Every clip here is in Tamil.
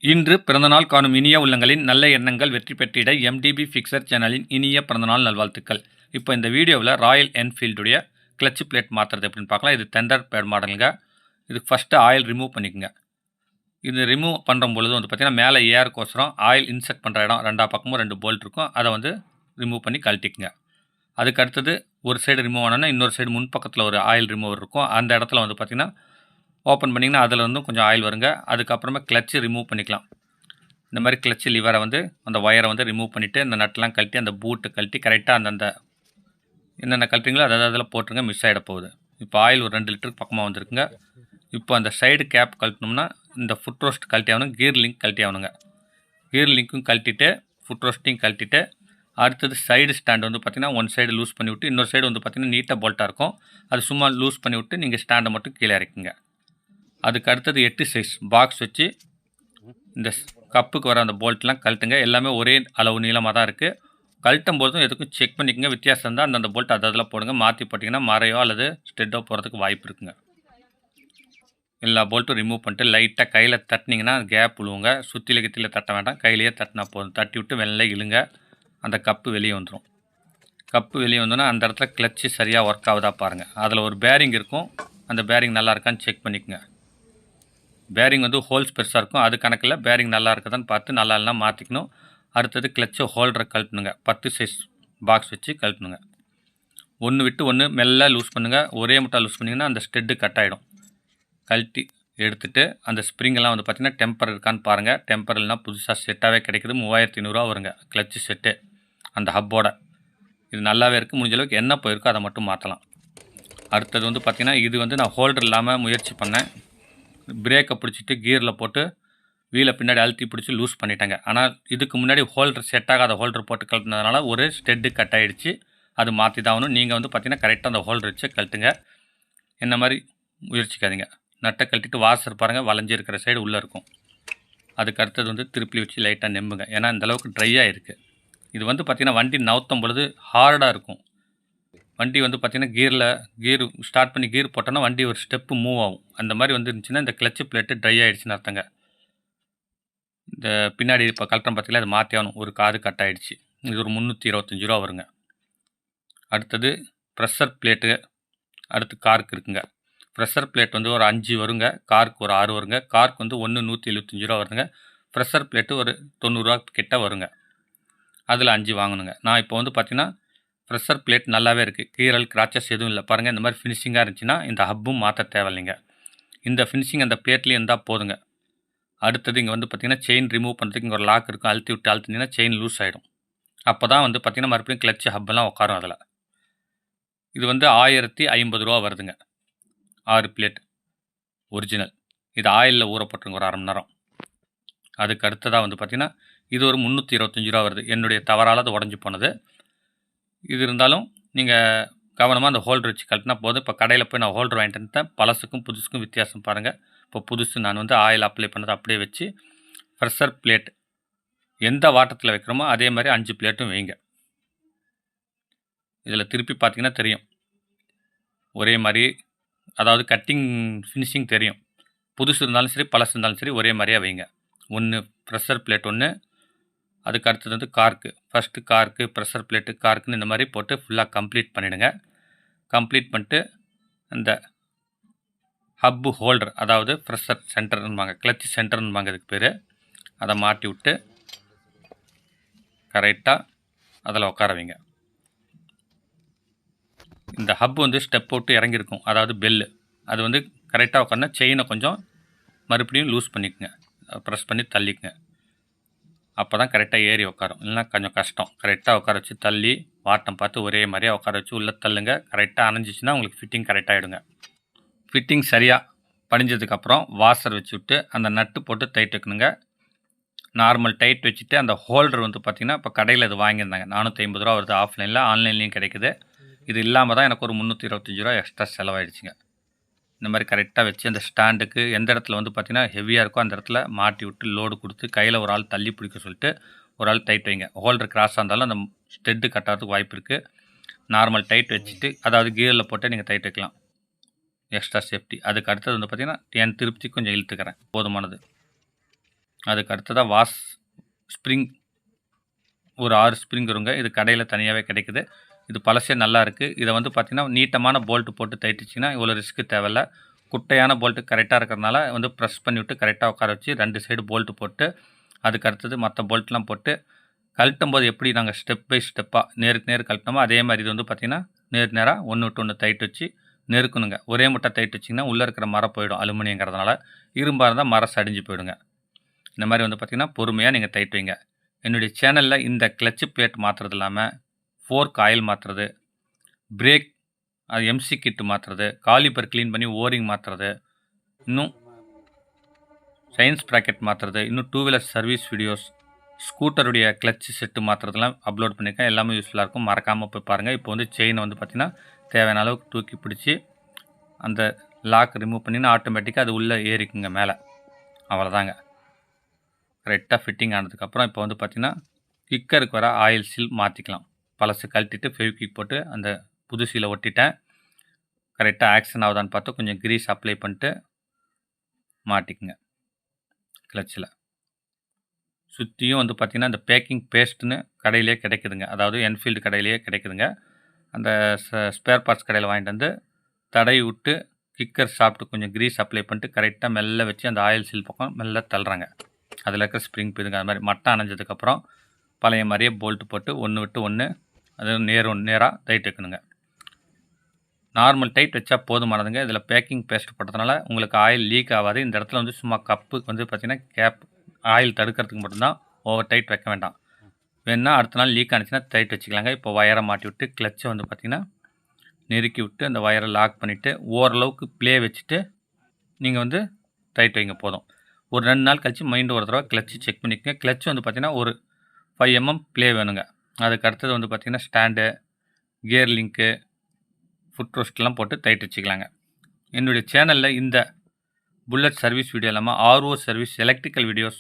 இன்று பிறந்தநாள் காணும் இனிய உள்ளங்களின் நல்ல எண்ணங்கள் வெற்றி பெற்றிட எம்டிபி ஃபிக்சர் சேனலின் இனிய பிறந்தநாள் நல்வாழ்த்துக்கள். இப்போ இந்த வீடியோவில் ராயல் என்ஃபீல்டுடைய கிளட்ச் பிளேட் மாற்றுறது எப்படின்னு பார்க்கலாம். இது தெண்டர் பேட் மாடலுங்க. இதுக்கு ஃபஸ்ட்டு ஆயில் ரிமூவ் பண்ணிக்கோங்க. இது ரிமூவ் பண்ணுற பொழுது பார்த்திங்கன்னா மேலே ஏருக்கோசரம் ஆயில் இன்செர்ட் பண்ணுற இடம் ரெண்டா பக்கமும் 2 போல்ட் இருக்கும். அதை ரிமூவ் பண்ணி கழட்டிக்குங்க. அதுக்கு அடுத்தது ஒரு சைடு ரிமூவ் ஆனோன்னா இன்னொரு சைடு முன்பக்கத்தில் ஒரு ஆயில் ரிமூவர் இருக்கும். அந்த இடத்துல பார்த்திங்கன்னா ஓப்பன் பண்ணிங்கன்னா அதில் கொஞ்சம் ஆயில் வருங்க. அதுக்கப்புறமா கிளட்ச்சு ரிமூவ் பண்ணிக்கலாம். இந்த மாதிரி கிளட்ச்சு லிவரை அந்த ஒயரை ரிமூவ் பண்ணிவிட்டு இந்த நட்டெலாம் கழட்டி அந்த பூட்டை கழட்டி கரெக்டாக அந்தந்த என்னென்ன கழட்டிங்களோ அதில் போட்டுருங்க. மிஸ் ஆகிட போகுது. இப்போ ஆயில் ஒரு 2 லிட்டருக்கு பக்கமாக வந்துருக்குங்க. இப்போ அந்த சைடு கேப் கழட்டினோம்னா இந்த ஃபுட் ரோஸ்ட் கழட்டி ஆகணும். கீர் லிங்க் கழட்டி ஆகணுங்க. கீர் லிங்க்கும் கழட்டிட்டு ஃபுட் ரோஸ்ட்டையும் கழட்டிட்டு அடுத்தது சைடு ஸ்டாண்டு பார்த்திங்கன்னா ஒன் சைடு லூஸ் பண்ணி விட்டு இன்னொரு சைடு பார்த்திங்கன்னா நீட்டாக போல்ட்டாக இருக்கும். அது சும்மா லூஸ் பண்ணி விட்டு நீங்கள் ஸ்டாண்டை மட்டும் கீழே இறக்குங்க. அதுக்கு அடுத்தது 8 சைஸ் பாக்ஸ் வச்சு இந்த கப்புக்கு வர அந்த போல்ட்லாம் கழட்டுங்க. எல்லாமே ஒரே அளவு நீளமாக தான் இருக்குது. கழட்டும் போதும் எதுக்கும் செக் பண்ணிக்கோங்க. வித்தியாசம் இருந்தால் அந்தந்த போல்ட் அதில் போடுங்க. மாற்றி போட்டிங்கன்னா மறையோ அல்லது ஸ்டெட்டோ போகிறதுக்கு வாய்ப்பு இருக்குங்க. எல்லா போல்ட்டும் ரிமூவ் பண்ணிட்டு லைட்டாக கையில் தட்டினீங்கன்னா கேப் விழுவுங்க. சுற்றில கித்தியில் தட்ட வேண்டாம். கையிலேயே தட்டினா போதும். தட்டி விட்டு வெளில இழுங்க. அந்த கப்பு வெளியே வந்துடும். கப்பு வெளியே வந்தோன்னா அந்த இடத்துல கிளட்ச்சு சரியாக ஒர்க் ஆகுதா பாருங்கள். அதில் ஒரு பேரிங் இருக்கும். அந்த பேரிங் நல்லா இருக்கான்னு செக் பண்ணிக்கோங்க. பேரிங் ஹோல்ஸ் பெருசாக இருக்கும். அது கணக்கில் பேரிங் நல்லா இருக்குதான்னு பார்த்து நல்லா இல்லைனா மாற்றிக்கணும். அடுத்தது கிளட்சை ஹோல்டரை கழட்டணுங்க. 10 சைஸ் பாக்ஸ் வச்சு கழட்டணுங்க. ஒன்று விட்டு ஒன்று மெல்ல லூஸ் பண்ணுங்கள். ஒரே முட்டா லூஸ் பண்ணிங்கன்னா அந்த ஸ்டெட்டு கட் ஆகிடும். கழட்டி எடுத்துகிட்டு அந்த ஸ்ப்ரிங்கெல்லாம் பார்த்திங்கன்னா டெம்பர் இருக்கான்னு பாருங்கள். டெம்பர் இல்லைனா புதுசாக செட்டாகவே கிடைக்குது. 3500 வருங்க கிளட்சு செட்டு அந்த ஹப்போட. இது நல்லாவே இருக்குது. முடிஞ்ச அளவுக்கு என்ன போயிருக்கோ அதை மட்டும் மாற்றலாம். அடுத்தது பார்த்திங்கன்னா இது நான் ஹோல்டர் இல்லாமல் முயற்சி பண்ணேன். பிரேக்கை பிடிச்சிட்டு கியரில் போட்டு வீலை பின்னாடி அழுத்தி பிடிச்சி லூஸ் பண்ணிட்டேங்க. ஆனால் இதுக்கு முன்னாடி ஹோல்டர் செட் ஆகாத ஹோல்டர் போட்டு கழட்டினதுனால ஒரு ஸ்டெட்டு கட் ஆகிடுச்சு. அது மாற்றி தான் ஆகணும். நீங்கள் பார்த்திங்கன்னா கரெக்டாக அந்த ஹோல்டர் வச்சு கழட்டுங்க. என்ன மாதிரி முயற்சிக்காதீங்க. நட்டை கழட்டிட்டு வாசர் பாருங்கள். வளைஞ்சி இருக்கிற சைடு உள்ளே இருக்கும். அதுக்கு அடுத்தது திருப்பி வச்சு லைட்டாக நெம்புங்க. ஏன்னா இந்தளவுக்கு ட்ரையாக இருக்குது. இது பார்த்திங்கன்னா வண்டி நவுத்தும் பொழுது ஹார்டாக இருக்கும். வண்டி பார்த்திங்கன்னா கீர் ஸ்டார்ட் பண்ணி கீர் போட்டோன்னா வண்டி ஒரு ஸ்டெப்பு மூவ் ஆகும். அந்த மாதிரி இருந்துச்சுன்னா இந்த கிளட்ச் பிளேட்டு ட்ரை ஆகிடுச்சின்னு அர்த்தங்க. இந்த பின்னாடி இப்போ கழட்டம் பார்த்திங்கன்னா அது மாற்றி ஆகணும். ஒரு காது கட் ஆகிடுச்சு. இது ஒரு 325 ரூபா வருங்க. அடுத்தது ப்ரெஷர் பிளேட்டு. அடுத்து காருக்கு இருக்குங்க. ப்ரெஷர் பிளேட் ஒரு 5 வருங்க. காருக்கு ஒரு 6 வருங்க. காருக்கு 175 ரூபா வருங்க. ப்ரெஷர் பிளேட்டு ஒரு 90 ரூபா கிட்ட வருங்க. அதில் 5 வாங்கணுங்க. நான் இப்போ பார்த்திங்கன்னா ப்ரெஷர் பிளேட் நல்லாவே இருக்குது. கீரல் கிராச்சஸ் எதுவும் இல்லை பாருங்கள். இந்த மாதிரி ஃபினிஷிங்காக இருந்துச்சுன்னா இந்த ஹப்பும் மாற்ற தேவையில்லைங்க. இந்த ஃபினிஷிங் அந்த பிளேட்லேயும் இருந்தால் போதுங்க. அடுத்தது இங்கே பார்த்திங்கன்னா செயின் ரிமூவ் பண்ணுறதுக்கு இங்கே ஒரு லாக் இருக்கும். அழுத்தி விட்டு அழுத்தினீங்கன்னா செயின் லூஸ் ஆகிடும். அப்போ தான் பார்த்திங்கன்னா மறுபடியும் கிளட்ச் ஹப்பெல்லாம் உட்காரும் அதில். இது 1050 ரூபா வருதுங்க. 6 பிளேட் ஒரிஜினல். இது ஆயிலில் ஊற போட்டுருங்க ஒரு 1/2 மணி நேரம். அதுக்கு அடுத்ததாக பார்த்திங்கன்னா இது ஒரு 325 ரூபா வருது. என்னுடைய தவறால் அது உடஞ்சி போனது. இது இருந்தாலும் நீங்கள் கவனமாக அந்த ஹோல்டர் வச்சு கழட்டினா போதும். இப்போ கடையில் போய் நான் ஹோல்டர் வாங்கிட்டு வந்துட்டேன். பழசுக்கும் புதுசுக்கும் வித்தியாசம் பாருங்கள். இப்போ புதுசு நான் ஆயில் அப்ளை பண்ணதை அப்படியே வச்சு ப்ரெஷர் பிளேட் எந்த வாட்டத்தில் வைக்கிறோமோ அதே மாதிரி 5 பிளேட்டும் வைங்க. இதில் திருப்பி பார்த்தீங்கன்னா தெரியும். ஒரே மாதிரி அதாவது கட்டிங் ஃபினிஷிங் தெரியும். புதுசு இருந்தாலும் சரி பழசு இருந்தாலும் சரி ஒரே மாதிரியாக வைங்க. ஒன்று ப்ரெஷர் பிளேட் ஒன்று. அதுக்கு அடுத்தது கார்க்கு. ஃபஸ்ட்டு கார்க்கு ப்ரெஷர் பிளேட்டு கார்க்குன்னு இந்த மாதிரி போட்டு ஃபுல்லாக கம்ப்ளீட் பண்ணிவிடுங்க. கம்ப்ளீட் பண்ணிட்டு அந்த ஹப்பு ஹோல்டர் அதாவது ப்ரெஷர் சென்டர்னுவாங்க, கிளட்ச் சென்டர்னுவாங்க இதுக்கு பேர். அதை மாட்டி விட்டு கரெக்டாக அதில் உட்கார வைங்க. இந்த ஹப்பு ஸ்டெப் போட்டு இறங்கியிருக்கும். அதாவது பெல்லு அது கரெக்டாக உட்கார்னா செயினை கொஞ்சம் மறுபடியும் லூஸ் பண்ணிக்கோங்க. ப்ரெஸ் பண்ணி தள்ளிக்குங்க. அப்போ தான் கரெக்டாக ஏறி உட்காரும். இல்லைனா கொஞ்சம் கஷ்டம். கரெக்டாக உட்கார வச்சு தள்ளி வாட்டம் பார்த்து ஒரே மாதிரியாக உட்கார வச்சு உள்ளே தள்ளுங்க. கரெக்டாக அணைஞ்சிச்சின்னா உங்களுக்கு ஃபிட்டிங் கரெக்டாகிடுங்க. ஃபிட்டிங் சரியாக படிஞ்சதுக்கப்புறம் வாஷர் வச்சு விட்டு அந்த நட்டு போட்டு டைட் வைக்கணுங்க. நார்மல் டைட் வச்சுட்டு அந்த ஹோல்டர் பார்த்திங்கன்னா இப்போ கடையில் இது வாங்கியிருந்தாங்க. 450 ரூபா வருது ஆஃப்லைனில். ஆன்லைன்லேயும் கிடைக்குது. இது இல்லாமல் தான் எனக்கு ஒரு 325 ரூபா எக்ஸ்ட்ரா செலவாயிடுச்சுங்க. இந்த மாதிரி கரெக்டாக வச்சு அந்த ஸ்டாண்டுக்கு எந்த இடத்துல பார்த்திங்கன்னா ஹெவியாக இருக்கோ அந்த இடத்துல மாட்டி விட்டு லோடு கொடுத்து கையில் ஒரு ஆள் தள்ளி பிடிக்க சொல்லிட்டு ஒரு ஆள் டைட் வைங்க. ஹோல்டர் கிராஸாக இருந்தாலும் அந்த ஸ்டெட்டு கட்டாகிறதுக்கு வாய்ப்பு இருக்குது. நார்மல் டைட் வச்சுட்டு அதாவது கியரில் போட்டு நீங்கள் டைட் வைக்கலாம். Extra safety. அதுக்கு அடுத்தது பார்த்திங்கன்னா என் திருப்தி கொஞ்சம் இழுத்துக்கிறேன். போதுமானது. அதுக்கு அடுத்ததாக வாஷ் ஸ்ப்ரிங் ஒரு 6 ஸ்ப்ரிங் வருங்க. இது கடையில் தனியாகவே கிடைக்குது. இது பழசே நல்லா இருக்குது. இதை வந்து பார்த்திங்கன்னா நீட்டமான போல்ட்டு போட்டு தைட்டுச்சிங்கன்னா இவ்வளோ ரிஸ்க்கு தேவையில்ல. குட்டையான போல்ட்டு கரெக்டாக இருக்கிறனால வந்து ப்ரெஸ் பண்ணிவிட்டு கரெக்டாக உட்கார வச்சு 2 சைடு போல்ட்டு போட்டு அதுக்கு அடுத்தது மற்ற போல்ட்லாம் போட்டு கழட்டும் போது எப்படி நாங்கள் ஸ்டெப் பை ஸ்டெப்பாக நேருக்கு நேர் கழட்டினோமோ அதே மாதிரி இது வந்து பார்த்திங்கன்னா நேராக ஒன்று விட்டு ஒன்று தைட்டு வச்சு நெருக்கணுங்க. ஒரே முட்டை தைட்டு வச்சிங்கன்னா உள்ளே இருக்கிற மரம் போயிடும் அலுமினியங்கிறதுனால. இரும்பாக இருந்தால் மரம் சடிஞ்சு போயிடுங்க. இந்த மாதிரி வந்து பார்த்திங்கன்னா பொறுமையாக நீங்கள் தைட்டு வைங்க. என்னுடைய சேனலில் இந்த கிளச்சு பிளேட் மாற்றுறது இல்லாமல் ஃபோர்க் ஆயில் மாற்றுறது, பிரேக் அது எம்சி கிட்டு மாற்றுறது, காலிபர் க்ளீன் பண்ணி ஓரிங் மாற்றுறது, இன்னும் சயின்ஸ் ப்ராக்கெட் மாற்றுறது, இன்னும் 2 வீலர் சர்வீஸ் வீடியோஸ், ஸ்கூட்டருடைய கிளச்சு செட்டு மாற்றுறதுலாம் அப்லோட் பண்ணியிருக்கேன். எல்லாமே யூஸ்ஃபுல்லாக இருக்கும். மறக்காமல் போய் பாருங்கள். இப்போ வந்து செயினை வந்து பார்த்திங்கன்னா தேவையான அளவுக்கு தூக்கி பிடிச்சி அந்த லாக் ரிமூவ் பண்ணிங்கன்னா ஆட்டோமேட்டிக்காக அது உள்ளே ஏறிக்குங்க மேலே. அவ்வளோதாங்க. கரெக்டாக ஃபிட்டிங் ஆனதுக்கப்புறம் இப்போ வந்து பார்த்திங்கன்னா கிக்கருக்கு வர ஆயில் சீல் மாற்றிக்கலாம். பழசு கழட்டிட்டு ஃபெவிக்விக் போட்டு அந்த புது சீலை ஒட்டிட்டேன். கரெக்டாக ஆக்ஷன் ஆகுதான்னு பார்த்து கொஞ்சம் கிரீஸ் அப்ளை பண்ணிட்டு மாட்டிக்குங்க கிளச்சில். சுற்றியும் வந்து பார்த்திங்கன்னா இந்த பேக்கிங் பேஸ்ட்டுன்னு கடையிலே கிடைக்குதுங்க. அதாவது என்ஃபீல்டு கடையிலேயே கிடைக்குதுங்க. அந்த ஸ்பேர் பார்ட்ஸ் கடையில் வாங்கிட்டு வந்து தடவி விட்டு கிக்கர் சாப்பிட்டு கொஞ்சம் கிரீஸ் அப்ளை பண்ணிட்டு கரெக்டாக மெல்ல வச்சு அந்த ஆயில் சீல் பக்கம் மெல்ல தள்ளுறாங்க. அதில் இருக்கிற ஸ்ப்ரிங் போயிடுங்க. அது மாதிரி மட்டை அணைஞ்சதுக்கப்புறம் பழைய மாதிரியே போல்ட்டு போட்டு ஒன்று விட்டு ஒன்று அது நேராக டைட் வைக்கணுங்க. நார்மல் டைட் வச்சா போதுமானதுங்க. இதில் பேக்கிங் பேஸ்ட் போட்டதுனால உங்களுக்கு ஆயில் லீக் ஆகாது. இந்த இடத்துல வந்து சும்மா கப்புக்கு வந்து பார்த்திங்கன்னா கேப் ஆயில் தடுக்கிறதுக்கு மட்டும்தான், ஓவர் டைட் வைக்க வேண்டாம். வேணுன்னா அடுத்த நாள் லீக் ஆனிச்சுன்னா டைட் வச்சுக்கலாங்க. இப்போ வயரை மாட்டி விட்டு கிளச்சை வந்து பார்த்திங்கன்னா நெருக்கி விட்டு அந்த வயரை லாக் பண்ணிவிட்டு ஓரளவுக்கு ப்ளே வச்சுட்டு நீங்கள் வந்து டைட் வைங்க போதும். ஒரு 2 நாள் கழிச்சு மைண்டு ஒரு தடவை கிளச்சு செக் பண்ணிக்கோங்க. கிளச்சு வந்து பார்த்திங்கன்னா ஒரு 5 mm ப்ளே வேணுங்க. அதுக்கு அடுத்தது வந்து பார்த்திங்கன்னா ஸ்டாண்டு, கியர் லிங்க்கு, ஃபுட் ரோஸ்ட்லாம் போட்டு டைட் வச்சுக்கலாங்க. என்னுடைய சேனலில் இந்த புல்லட் சர்வீஸ் வீடியோ இல்லாமல் RO service, electrical videos,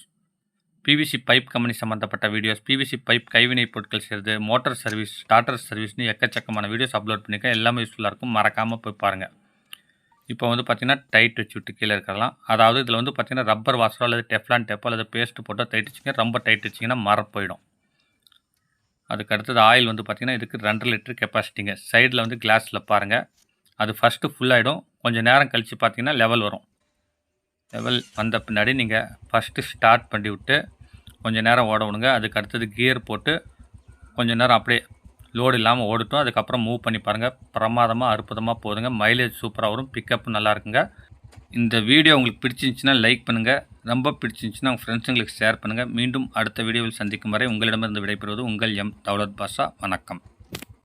PVC pipe company சம்மந்தப்பட்ட வீடியோஸ், பிவிசி பைப் கைவினை பொருட்கள் செய்கிறது, மோட்டார் சர்வீஸ், ஸ்டார்டர் சர்வீஸ்னு எக்கச்சக்கமான வீடியோஸ் அப்லோட் பண்ணியிருக்கேன். எல்லாமே யூஸ்ஃபுல்லாக இருக்கும். மறக்காமல் போய் பாருங்கள். இப்போ வந்து பார்த்திங்கன்னா டைட் வச்சு விட்டு கீழே இருக்கலாம். அதாவது இதில் வந்து பார்த்திங்கன்னா ரப்பர் வாஷரோ அல்லது டெஃப்லான் டேப்போ அல்லது பேஸ்ட்டு போட்டோ டைட் வச்சிங்க. ரொம்ப டைட் வச்சிங்கன்னா மரம் போயிடும். அதுக்கு அடுத்தது ஆயில் வந்து பார்த்திங்கன்னா இதுக்கு 2.5 லிட்டர் கெப்பாசிட்டிங்க. சைடில் வந்து கிளாஸில் பாருங்கள். அது ஃபஸ்ட்டு ஃபுல்லாகிடும். கொஞ்சம் நேரம் கழித்து பார்த்திங்கன்னா லெவல் வரும். லெவல் வந்த பின்னாடி நீங்கள் ஃபஸ்ட்டு ஸ்டார்ட் பண்ணி விட்டு கொஞ்சம் நேரம் ஓட விடுங்க. அதுக்கு அடுத்தது கியர் போட்டு கொஞ்சம் நேரம் அப்படியே லோடு இல்லாமல் ஓடட்டும். அதுக்கப்புறம் மூவ் பண்ணி பாருங்கள். பிரமாதமாக அற்புதமாக போகுதுங்க. மைலேஜ் சூப்பராக வரும். பிக்கப் நல்லா இருக்குங்க. இந்த வீடியோ உங்களுக்கு பிடிச்சிருந்துச்சின்னா லைக் பண்ணுங்கள். ரொம்ப பிடிச்சிருந்துச்சின்னா உங்கள் ஃப்ரெண்ட்ஸுங்களுக்கு ஷேர் பண்ணுங்கள். மீண்டும் அடுத்த வீடியோவில் சந்திக்கும் வரை உங்களிடமிருந்து விடைபெறுவது உங்கள் எம் தௌலத் பாஷா. வணக்கம்.